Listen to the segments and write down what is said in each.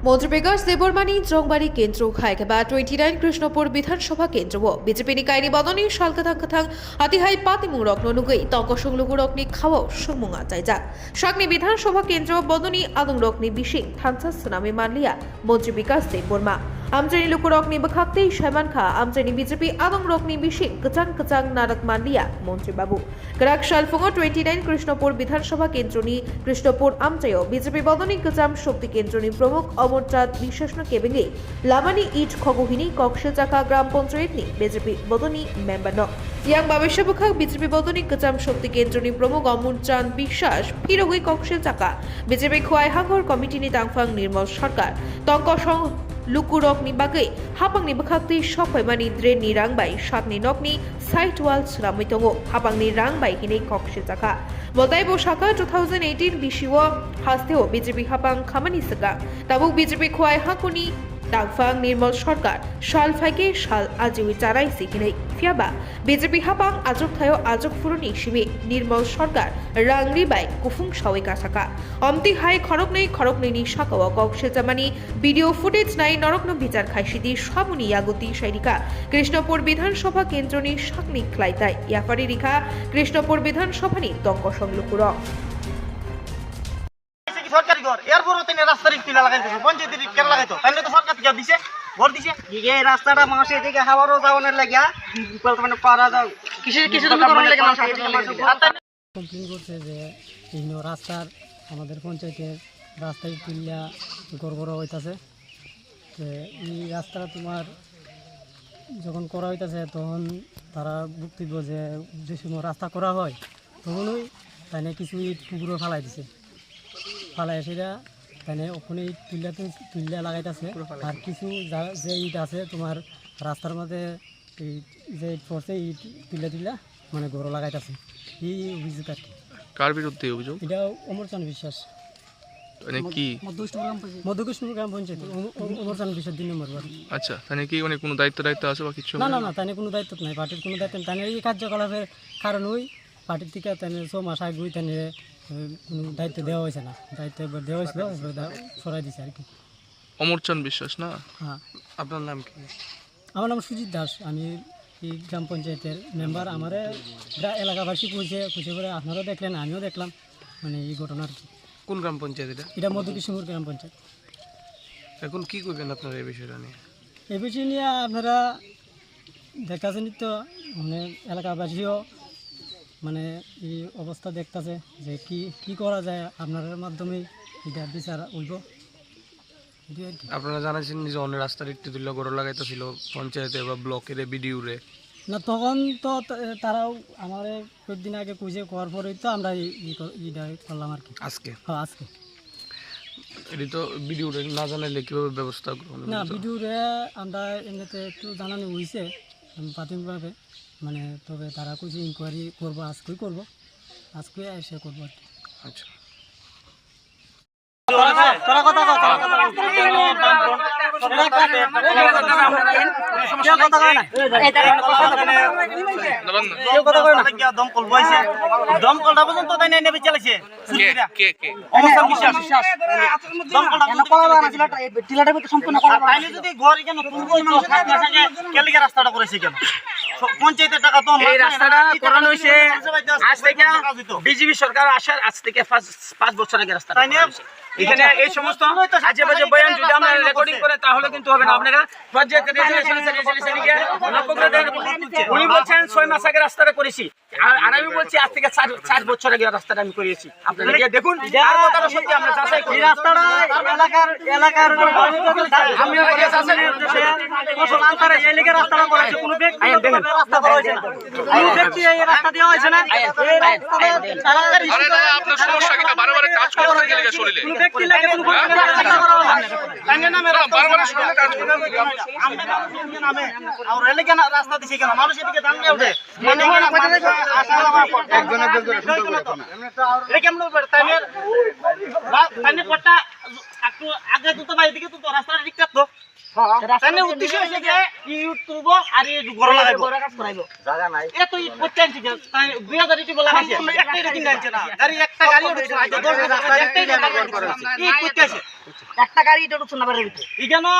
মন্ত্রী বিকাশ দেববর্মানী জংবাড়ি কেন্দ্র খাইকেবা 29 কৃষ্ণপুর বিধানসভা কেন্দ্র বিজেপি নিকায়নি বদনী সালকাথাং হাতিহাই পাতিমু রত্ন নুগৈ তংকসং লুগু রকনি খাওয়াও সুমুঙা চাইজা সাকনি বিধানসভা কেন্দ্র বদনী আদং রকনি বিশিং থানসা সুনামি মানলিয়া মন্ত্রী বিকাশ দেববর্মা আমজানি লুকু রকনি বখাকতেই সাইমান খা আমজানি বিজেপি আদং রকনি বিশিং কচাং নারক মানলিয়া মন্ত্রী বাবু গ্রাক শালফুঙ্গ 29 কৃষ্ণপুর বিধানসভা কেন্দ্রনি কৃষ্ণপুর আমচায় বিজেপি বদনী গজাম শক্তি কেন্দ্রনি প্রমুখ অমরচাঁদ বিশ্বাসন কেবেঙ্গে লামানি ইট খগহিনী কক্সেচাকা গ্রাম পঞ্চায়েতনি বিজেপি বদনী মেম্বার ন ইয়াং বাবেশাবুখা বিজেপি বদনী গজাম শক্তি কেন্দ্রনি প্রমুখ অমরচাঁদ বিশ্বাস ফিরহুই কক্সেচাকা বিজেপি খোয়াইহাগর কমিটিনি তাংফাং নির্মল সরকার তংকসং লুকুরকনি বাগৈ হাপাংনি বখাকতি সফাইমানি দ্রেনি রাংবাই সাতনি নকনি সাইট ওয়াল শ্রামিতঙ্গ হাপাংনি রাংবাই হিনে কক্সেচাকা বলতাইবো শাখা 2018 বিশিও হাস্তেও বিজেপি হাপাং খামানি সাকা তাবুক বিজেপি খোয়াই হাকুনি তাংফাং নির্মল সরকার শাল ফাইকে শাল আজিউই চারাই সিকিনে ফিয়াবা বিজেপি হাপাং আজক থায়ো আজক ফুরনি শিবে নির্মল সরকার রাংরি বাই কুফুং সাওই কাছাকা অমতি হাই খরকনৈনি শাকাওয়া কক্সেজামানি ভিডিও ফুটেজ নাই নরকন বিচার খাইসিদি সামুনি ইয়াগতি সাইরিকা কৃষ্ণপুর বিধানসভা কেন্দ্রনি সাকনি খ্লাইতাই ইয়াফারি রিখা কৃষ্ণপুর বিধানসভানি তংকসং লুকুর সরকারি ঘর এরপরও তিনি রাস্তার টিলা লাগাইতে পঞ্চায়েতের কেন লাগাইতো তাহলে তো সরকার থেকে দিছে ভোট দিছে এই রাস্তাটা মানুষ এদিকে হাওয়ারও যাওয়ানোর লাগিয়া মানে পারা যাও কিছু তো করার লাগে মানুষ কমপ্লেন করছে যে বিভিন্ন রাস্তার আমাদের পঞ্চায়েতের রাস্তায় তুলিয়া গড়বড় হইতাছে যে এই রাস্তাটা তোমার যখন করা হইতাছে তখন তারা বক্তব্য যে সময় রাস্তা করা হয় তখনই তাই কিছু ইট পুকুরও ফালাই দিছে ফালাই সেটা তাই ওখানে তুলিয়া লাগাইতেছে আর কিছু যে ইট আছে তোমার রাস্তার মধ্যে এই যে ইট পড়ছে ইট তুলিয়া মানে গড় লাগাইতেছে এই অভিযোগ আর কি। কার বিরুদ্ধে অভিযোগ? এটা অমরচাঁদ বিশ্বাস মানে কি মধ্যকৃষ্ণপুর গ্রাম পঞ্চায়েত অমরচাঁদ বিশ্বাস 2 নম্বর ওয়ার্ড। আচ্ছা, তাহলে কি মানে কোনো দায়িত্ব আছে বা কিছু? না তাই কোনো দায়িত্ব নাই, পার্টির কোনো দায়িত্ব নেই। তাই এই কার্যকলাপের কারণ ওই পার্টির থেকে তাই 6 মাস আগে তাই কোনো দায়িত্ব দেওয়া হয়েছে না, দায়িত্ব একবার দেওয়া হয়েছিল সরাই দিছে আর কি। অমরচাঁদ বিশ্বাস না? হ্যাঁ। আপনার নাম কি? আমার নাম সুজিত দাস, আমি এই গ্রাম পঞ্চায়েতের মেম্বার। আমার এলাকাবাসী খুঁজে করে আপনারাও দেখলেন, আমিও দেখলাম মানে এই ঘটনার কি। কোন গ্রাম পঞ্চায়েত এটা? এটা মধ্যকৃষ্ণপুর গ্রাম পঞ্চায়েত। এখন কি করবেন আপনারা এই বিষয়টা নিয়ে? এই বিষয় নিয়ে আপনারা দেখতেছেন তো, মানে এলাকাবাসীও মানে এই অবস্থা দেখতেছে যে কি করা যায়, আপনার মাধ্যমে এটা বিচার হইব। আপনারা জানাচ্ছেন যে অন্য রাস্তার একটু তুল্য গড় লাগাইতেছিল পঞ্চায়েতে বা ব্লকের বিডিউরে না, তখন তো তারাও আমার কয়েকদিন আগে খুঁজে করার পরেই তো আমরা এইটা করলাম আর কি আজকে। হ্যাঁ, আজকে এটি তো বিডিউরে না জানাইলে কীভাবে ব্যবস্থা গ্রহণ? না, বিডিউরে আমরা এমনিতে একটু জানানো হয়েছে প্রাথমিকভাবে, মানে তবে তারা কিছু ইনকোয়ারি করবো, আজকে এসে করবো আর কি। আচ্ছা, দমকলটা পর্যন্ত তাই নেবে চালাইছে যদি ঘর কেন রাস্তাটা করেছে কেন পঞ্চায়েতের টাকা তো এই রাস্তাটা করানো হয়েছে আজ থেকে বিজেপি সরকার আসার আজ থেকে 5 বছর আগে রাস্তা এখানে এই সমস্ত আজেবাজে বয়ান যদি আমরা রেকর্ডিং করে তাহলে কিন্তু হবে না। আপনারা উনি বলছেন 6 মাস আগে রাস্তাটা করেছি, আর আমি বলছি আজ থেকে 4 বছর আগে রাস্তাটা আমি করিয়েছি। আপনারা গিয়ে দেখুন আর কথাটা সত্যি, আমরা যাচাই করি রাস্তাটা এলাকার আমি এই লিগে রাস্তাটা করেছে, কোনো ব্যক্তি রাস্তা করা হয়েছে না, কোনো ব্যক্তি এই রাস্তা দেওয়া হয়েছে না। আপনার সমস্যা কি? বারবার কাজ করতে গেলে শরীরে রাস্তা দিছে কেন মানুষ এদিকে দাম নিয়ে উঠে আগে তো এদিকে তো রাস্তাটা ঠিক থাকতো। তাহলে উদ্দেশ্য হচ্ছে যে ইট তুলবো আর এই ঘর লাগাইবো জায়গা নাই এত ইট করতে আনছি যে 2000 ইট বলা আছে একটা ইট কিনে আনছে না গাড়ি একটা গাড়ি উঠছে আজ 10000 একটাই গাড়ি ইট করতে আছে একটা গাড়ি ইট উঠছে না বাড়ির ভিতরে এখানে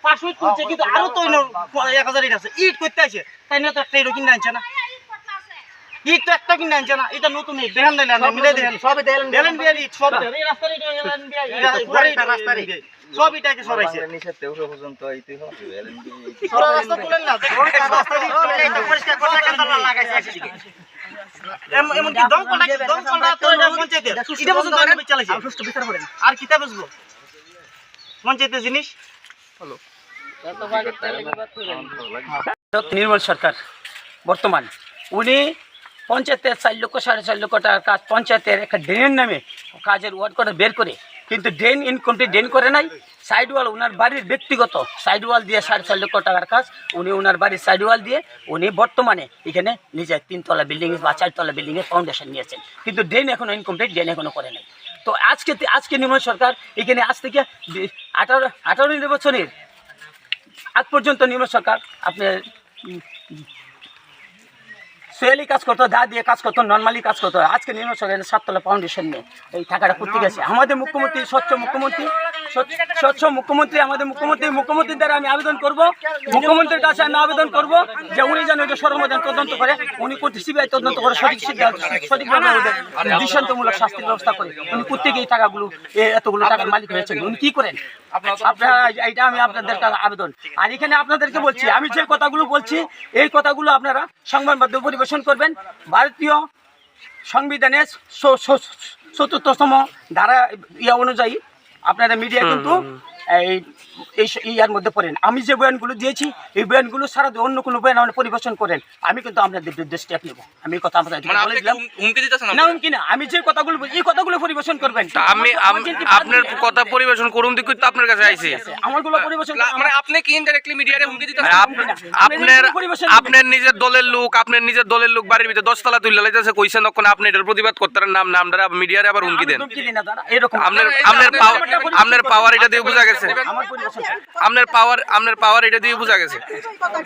500 ইট করছে কিন্তু আরো তো 1000 ইট আছে ইট করতে আছে তাই না তো একটা ইট কিনে আনছে না ইট তো একটা কিনে আনছে না এটা নতুন ইট দেখেন না মিলে দেখেন সবই দেলেন বিয়ার ইট সব এই রাস্তার ইট দেলেন বিয়ার এটা রাস্তার ইট সব ইটাকে সরাইছে নিচেতে উপরে পর্যন্ত আইতে হবে এলএনবি পুরো রাস্তা তুলেন না ওই রাস্তা ইট পরিষ্কার করে কান্দা লাগাইছে এদিকে এমন কি দম কোলা তো এটা পঞ্চায়েতে এটা পর্যন্ত আমি চালাইছি সুষ্ঠ বিচার করেন আর কিতা বুঝবো পঞ্চায়েতের জিনিস হলো নির্মল সরকার বর্তমান উনি পঞ্চায়েতের 4 লক্ষ 4.5 লক্ষ টাকার কাজ পঞ্চায়েতের একটা ড্রেনের নামে কাজের ওয়ার্ড করে বের করে কিন্তু ড্রেন ইনকমপ্লিট ড্রেন করে নাই সাইড ওয়াল ওনার বাড়ির ব্যক্তিগত সাইড ওয়াল দিয়ে 4.5 লক্ষ টাকার কাজ উনি ওনার বাড়ির সাইড ওয়াল দিয়ে উনি বর্তমানে এখানে নিজের 3 তলা বিল্ডিং বা 4 তলা বিল্ডিংয়ের ফাউন্ডেশন নিয়েছেন কিন্তু ড্রেন এখনও ইনকমপ্লিট ড্রেন এখনও করে নাই তো আজকে নির্মল সরকার এখানে আজ থেকে 18 বছরের আজ পর্যন্ত নির্মল সরকার আপনার সোয়েলি কাজ করতো দা দিয়ে কাজ করতো নর্মালি কাজ করতো আজকে নির্মল সরকারের 7 তলা ফাউন্ডেশন নিয়ে এই টাকাটা করতে গেছে আমাদের মুখ্যমন্ত্রী স্বচ্ছ মুখ্যমন্ত্রী আমাদের মুখ্যমন্ত্রীর দ্বারা আমি আবেদন করব মুখ্যমন্ত্রীর কাছে আমি আবেদন করব যে উনি যেন এটা সর্বদান তদন্ত করে উনি সিবিআই তদন্ত করে সঠিকভাবে দৃষ্টান্তমূলক শাস্তির ব্যবস্থা করে উনি প্রত্যেকে এই টাকাগুলো এতগুলো টাকার মালিক হয়েছেন উনি কি করেন আপনারা এইটা আমি আপনাদের কাছে আবেদন আর এখানে আপনাদেরকে বলছি আমি যে কথাগুলো বলছি এই কথাগুলো আপনারা সংবাদ মাধ্যমে পরিবেশন করবেন ভারতীয় সংবিধানের 74তম ধারা অনুযায়ী আপনারা মিডিয়া কিন্তু এই ইয়ার মধ্যে পড়েন আমি যে বয়ানগুলো দিয়েছি এই বয়ানগুলো সারা অন্য কোনো বয়ান আপনি পরিবেশন করেন আমি কিন্তু আপনাদের বিরুদ্ধে স্টেপ নেব আমি কথা আপনাদের বলে দিলাম না হুমকি না আমি যে কথাগুলো এই কথাগুলো পরিবেশন করবেন আমি আপনার কথা পরিবেশন করুন দিক তো আপনার কাছে আইছি আমারগুলো পরিবেশন মানে আপনি কি ইনডাইরেক্টলি মিডিয়ারে হুমকি দিতেছেন আপনার নিজের দলের লোক বাড়ির ভিতরে 10 তলা তুইলা লাইতেছে কইছেন তখন আপনি এটার প্রতিবাদ করতেন নামটা মিডিয়ারে আবার হুমকি দেন আপনার পাওয়ার এটা দিয়ে বোঝা গেছে আপনার পাওয়ার এটা দিয়ে বোঝা গেছে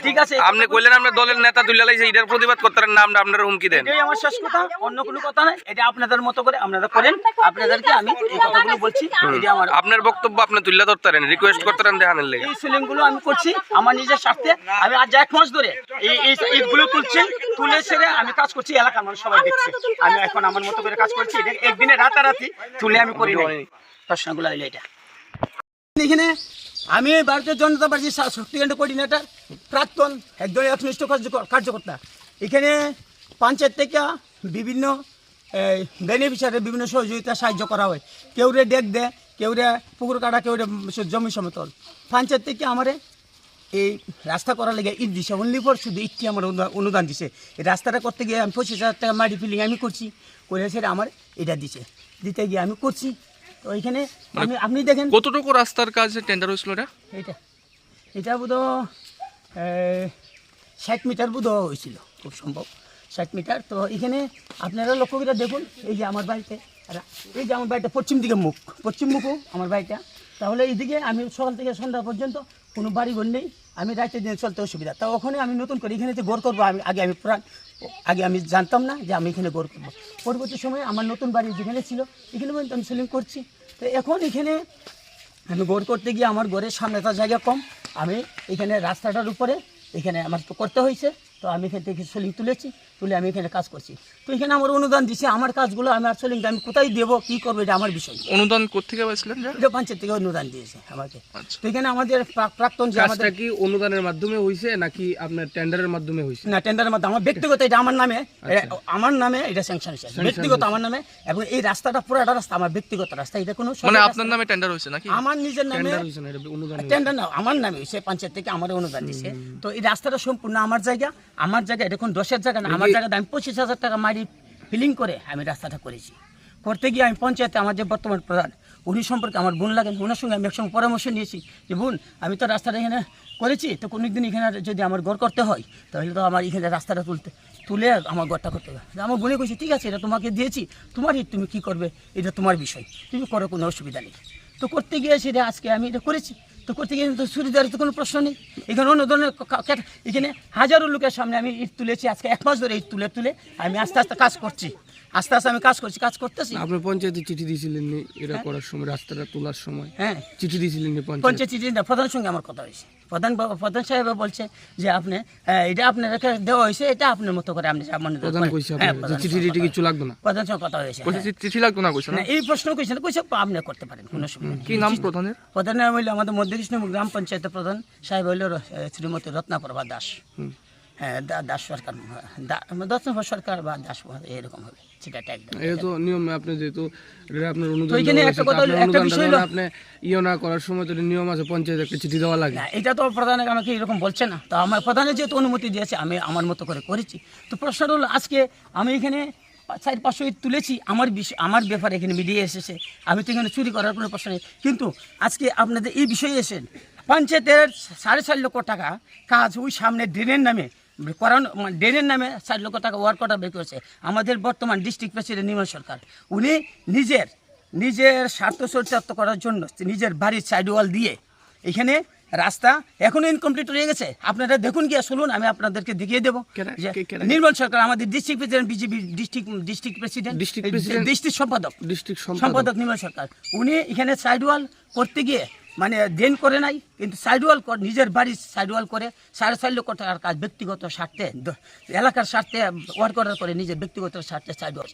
ঠিক আছে আপনি কইলেন আপনার দলের নেতা তুইলা লাইছে এটার প্রতিবাদ করতেন নামটা আপনার হুমকি দেন এটাই আমার শেষ কথা অন্য কোনো কথা নাই এটা আপনাদের মতো করে আপনারা করেন আপনাদেরকে আমি এই কথাগুলো বলছি এটা আমার আপনার বক্তব্য আপনি তুইলা ধরতেন রিকোয়েস্ট করতেন দেখানোর লাগি এই সিলিংগুলো আমি করছি আমার নিজের স্বার্থে আমি আজ 1 মাস ধরে এই ইটগুলো তুলে ছেড়ে আমি কাজ করছি এলাকার মানুষ সবাই দেখছে আমি এখন আমার মতো করে কাজ করছি এটা একদিনে রাতারাতি তুলে আমি করি নাই প্রশ্নগুলো হইলো এটা এখানে আমি ভারতীয় জনতা পার্টির শক্তিকেন্দ্র কোঅর্ডিনেটর প্রাক্তন একজন একনিষ্ঠ কার্যকর্তা এখানে পঞ্চায়েত থেকে বিভিন্ন বেনিফিশিয়ারি বিভিন্ন সহযোগিতা সাহায্য করা হয় কেউ রে ডেক দেয় কেউ রে পুকুর কাটা কেউ রে জমি সমতল পঞ্চায়েত থেকে আমার এই রাস্তা করার লেগে ইট দিছে অনলি ফর শুধু ইটটি আমার অনুদান দিছে এই রাস্তাটা করতে গিয়ে আমি 25,000 টাকা মাটি ফিলিং আমি করছি করে সেটা আমার এটা দিতে গিয়ে আমি করছি তো ওইখানে আপনি দেখেন কতটুকু রাস্তার কাজ টেন্ডার হয়েছিল এটা বোধ 60 মিটার বোধ হয়েছিল খুব সম্ভব 60 মিটার তো এখানে আপনারা লক্ষ্য করে দেখুন এই যে আমার বাড়িতে পশ্চিম মুখও আমার বাড়িটা তাহলে এইদিকে আমি সকাল থেকে সন্ধ্যা পর্যন্ত কোনো বাড়ি ঘর নেই আমি রাতে দিনে চলতে অসুবিধা তা ওখানে আমি নতুন করে এখানে যে ঘর করবো আগে আমি জানতাম না যে আমি এখানে ঘর করবো পরবর্তী সময়ে আমার নতুন বাড়ি যেখানে ছিল এখানে পর্যন্ত আমি সেলিং করছি তো এখন এখানে আমি ঘর করতে গিয়ে আমার ঘরের সামনে তার জায়গা কম আমি এখানে রাস্তাটার উপরে এখানে আমার তো করতে হয়েছে তো আমি এখান থেকে সেলিং তুলে আমি এখানে কাজ করছি তো এখানে আমার অনুদান দিচ্ছে আমার কাজগুলো আমার সেলিংটা আমি কোথায় দেবো কী করবো এটা আমার বিষয় অনুদান কোথেকে পাইছিলেন এটা পঞ্চায়েত থেকে অনুদান দিয়েছে আমাকে তো এখানে আমাদের প্রাক্তন যে আমাদের কি অনুদানের মাধ্যমে হয়েছে নাকি আপনার টেন্ডারের মাধ্যমে হয়েছে না টেন্ডারের মাধ্যমে আমার ব্যক্তিগত এটা আমার নামে এটা স্যাংশন হয়েছে ব্যক্তিগত আমার নামে এবং এই রাস্তাটা পুরোটা রাস্তা আমার ব্যক্তিগত রাস্তা এটা কোনো মানে আপনার নামে টেন্ডার হয়েছে নাকি আমার নিজের নামে টেন্ডার না আমার নামে হয়েছে পঞ্চায়েত থেকে আমার অনুদান দিয়েছে তো এই রাস্তাটা সম্পূর্ণ আমার জায়গা এটা কোন 10-এর জায়গা না আমার জায়গাতে আমি 25,000 টাকা মারি ফিলিং করে আমি রাস্তাটা করেছি করতে গিয়ে আমি পঞ্চায়েতে আমার যে বর্তমান প্রধান উনি সম্পর্কে আমার বোন লাগেন ওনার সঙ্গে আমি একসঙ্গে পরামর্শ নিয়েছি যে বোন আমি তো রাস্তাটা এখানে করেছি তো কোনো দিন এখানে যদি আমার ঘর করতে হয় তাহলে তো আমার এখানে রাস্তাটা তুলে আমার ঘরটা করতে হবে আমার বোনে কইছে ঠিক আছে এটা তোমাকে দিয়েছি তুমি কী করবে এটা তোমার বিষয় তুমি করো কোনো অসুবিধা নেই তো করতে গিয়ে সেটা আজকে আমি এটা করেছি তো করতে গিয়ে তো চুরি দেওয়ার তো কোনো প্রশ্ন নেই। এখানে অন্য ধরনের এখানে হাজারো লোকের সামনে আমি ইট তুলেছি, আজকে 1 মাস ধরে ইট তুলে আমি আস্তে আস্তে কাজ করছি, আমি কাজ করতেছি। আপনার পঞ্চায়েতে চিঠি দিয়েছিলেন নি এরা করার সময়, রাস্তাটা তোলার সময় হ্যাঁ চিঠি দিয়েছিলেন নি পঞ্চায়েত চিঠি না, প্রধানের সঙ্গে আমার কথা হয়েছে। প্রধান সাহেব বলছে যে আপনি এটা আপনার দেওয়া হয়েছে, এটা আপনার মতো করে আপনি প্রধান কইছে আপনার চিঠি দিতে কিছু লাগবে না, প্রধানের সঙ্গে কথা হয়েছে। চিঠি লাগবে না কইছে না, এই প্রশ্ন কইছে আপনি করতে পারেন, কোনো সমস্যা নেই। কি নাম প্রধানের? প্রধানের নাম হইলো আমাদের মধ্যকৃষ্ণপুর গ্রাম পঞ্চায়েতের প্রধান সাহেব হইল শ্রীমতী রত্নাপ্রভা দাস। হ্যাঁ, দাস সরকার, রত্নাপ্রভা সরকার বা দাস এরকম হবে, সেটা ট্যাগ দেবে। এই তো নিয়ম, আপনি যেহেতু এটা আপনার অনুদান, এখানে একটা কথা, একটা বিষয় হলো আপনি ইয়ে না করার সময় তো নিয়ম আছে, পঞ্চায়েত একটা চিঠি দেওয়া লাগে। না, এটা তো প্রধান আমাকে এরকম বলছে না, তো আমার প্রধানের যেহেতু অনুমতি দিয়েছে আমি আমার মতো করে করেছি। তো প্রশ্নটা হলো আজকে আমি এখানে 400-500 ইট তুলেছি, আমার ব্যাপারে এখানে মিডিয়া এসেছে, আমি তো এখানে চুরি করার কোনো প্রশ্ন নেই। কিন্তু আজকে আপনাদের এই বিষয়ে এসেন, পঞ্চায়েতের 4.5 লক্ষ টাকা কাজ ওই সামনে ড্রেনের নামে করানো, ড্রেনের নামে 4 লক্ষ টাকা ওয়ার্ক অর্ডার বের করেছে আমাদের বর্তমান ডিস্ট্রিক্ট প্রেসিডেন্ট নির্মল সরকার। উনি নিজের স্বার্থ চরিতার্থ করার জন্য নিজের বাড়ির সাইড ওয়াল দিয়ে এখানে রাস্তা এখনো ইনকমপ্লিট রয়ে গেছে। আপনারা দেখুন গিয়ে শুনুন, আমি আপনাদেরকে দেখিয়ে দেবো। নির্মল সরকার আমাদের district president, BJP district president, district সম্পাদক নির্মল সরকার। উনি এখানে সাইড ওয়াল করতে গিয়ে মানে ড্রেন করে নাই, কিন্তু সাইড ওয়াল নিজের বাড়ির সাইড ওয়াল করে 4.5 লক্ষ টাকার কাজ ব্যক্তিগত স্বার্থে, এলাকার স্বার্থে ওয়ার্ক অর্ডার করে নিজের ব্যক্তিগত স্বার্থে সাইড ওয়াল